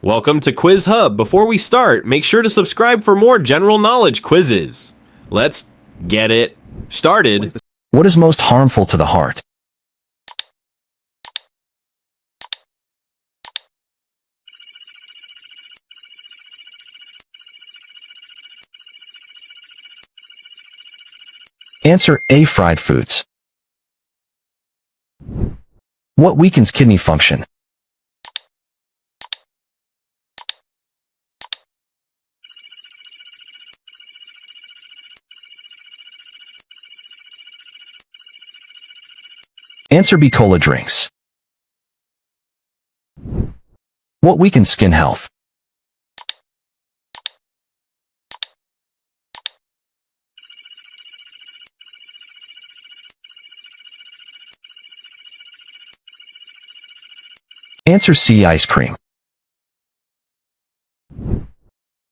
Welcome to Quiz Hub. Before we start, make sure to subscribe for more general knowledge quizzes. Let's get it started. What is most harmful to the heart? Answer A. Fried foods. What weakens kidney function? Answer B. Cola drinks. What weakens skin health? Answer C. Ice cream.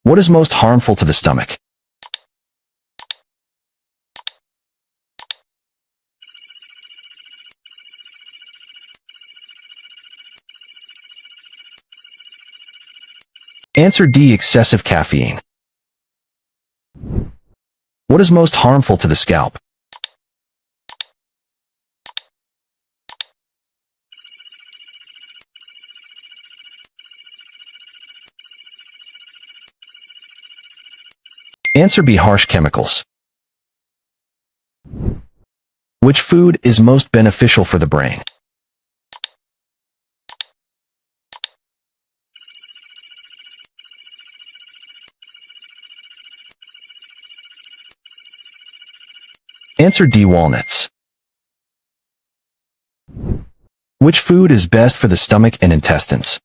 What is most harmful to the stomach? Answer D. Excessive caffeine. What is most harmful to the scalp? Answer B. Harsh chemicals. Which food is most beneficial for the brain? Answer D. Walnuts. Which food is best for the stomach and intestines?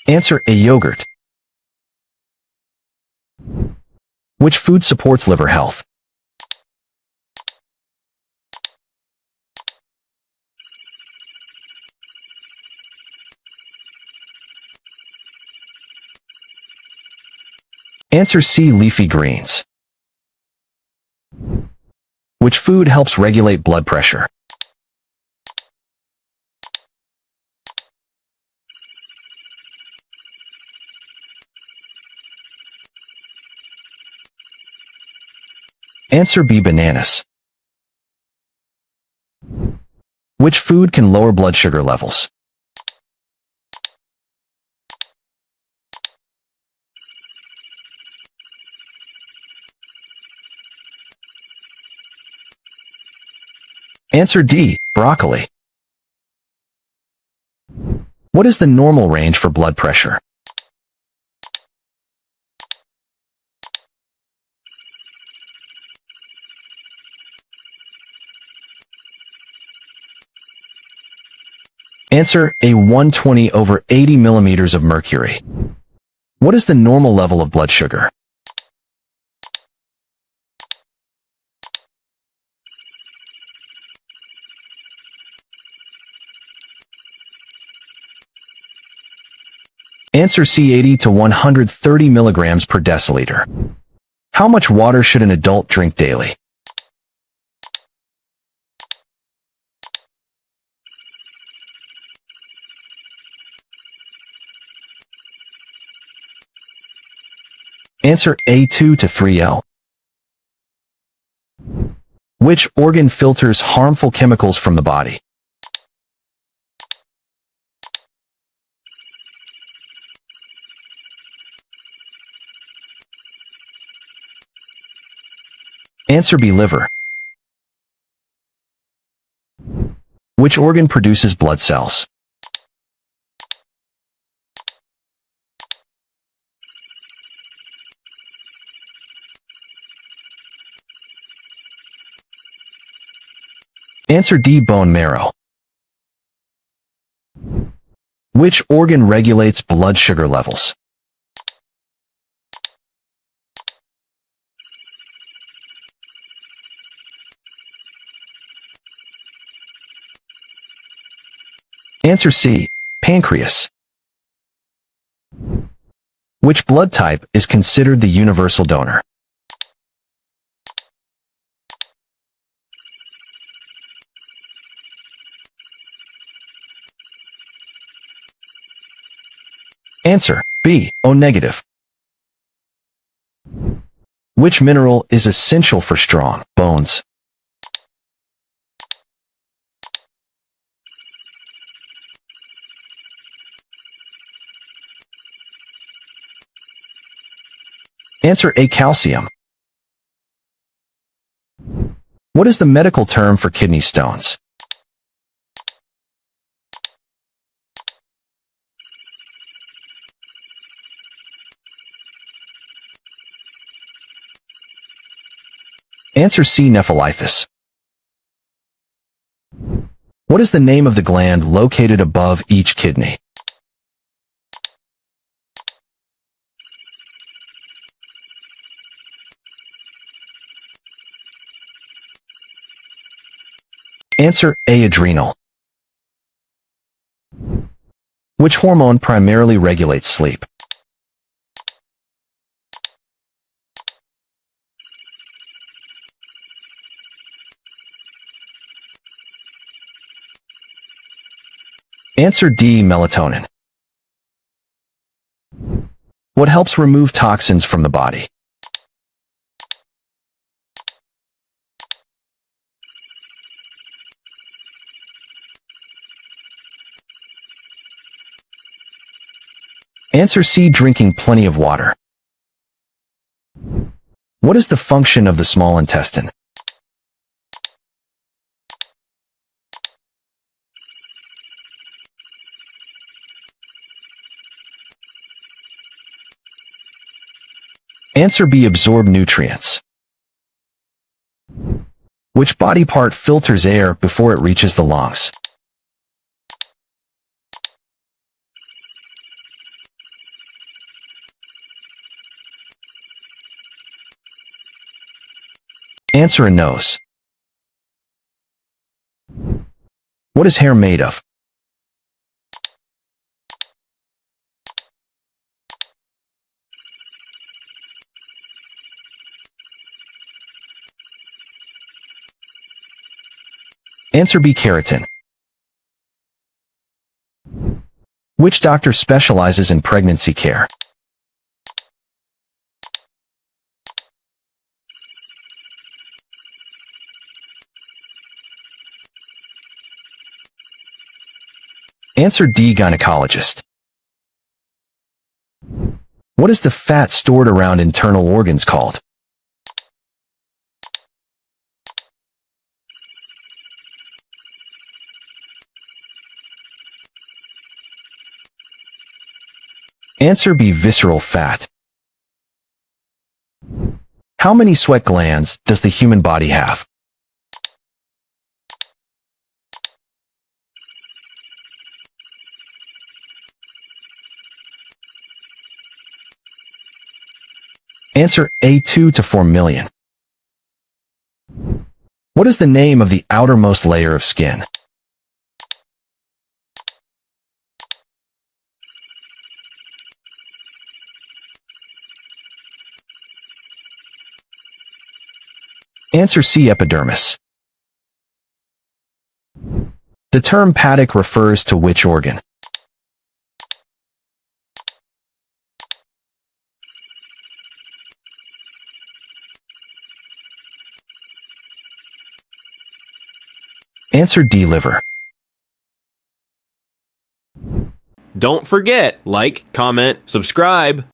Answer A. Yogurt. Which food supports liver health? Answer C. Leafy greens. Which food helps regulate blood pressure? Answer B. Bananas. Which food can lower blood sugar levels? Answer D. Broccoli. What is the normal range for blood pressure? Answer A. 120/80 millimeters of mercury. What is the normal level of blood sugar? Answer C. 80 to 130 milligrams per deciliter. How much water should an adult drink daily? Answer A. 2 to 3 L. Which organ filters harmful chemicals from the body? Answer B. Liver. Which organ produces blood cells? Answer D. Bone marrow. Which organ regulates blood sugar levels? Answer C. Pancreas. Which blood type is considered the universal donor? Answer B. O negative. Which mineral is essential for strong bones? Answer A. Calcium. What is the medical term for kidney stones? Answer C. Nephrolithis. What is the name of the gland located above each kidney? Answer A. Adrenal. Which hormone primarily regulates sleep? Answer D. Melatonin. What helps remove toxins from the body? Answer C. Drinking plenty of water. What is the function of the small intestine? Answer B. Absorb nutrients. Which body part filters air before it reaches the lungs? Answer A. Nose. What is hair made of? Answer B. Keratin. Which doctor specializes in pregnancy care? Answer D. Gynecologist. What is the fat stored around internal organs called? Answer B. Visceral fat. How many sweat glands does the human body have? Answer A. 2 to 4 million. What is the name of the outermost layer of skin? Answer C. Epidermis. The term paddock refers to which organ? Answer D. Liver. Don't forget, like, comment, subscribe.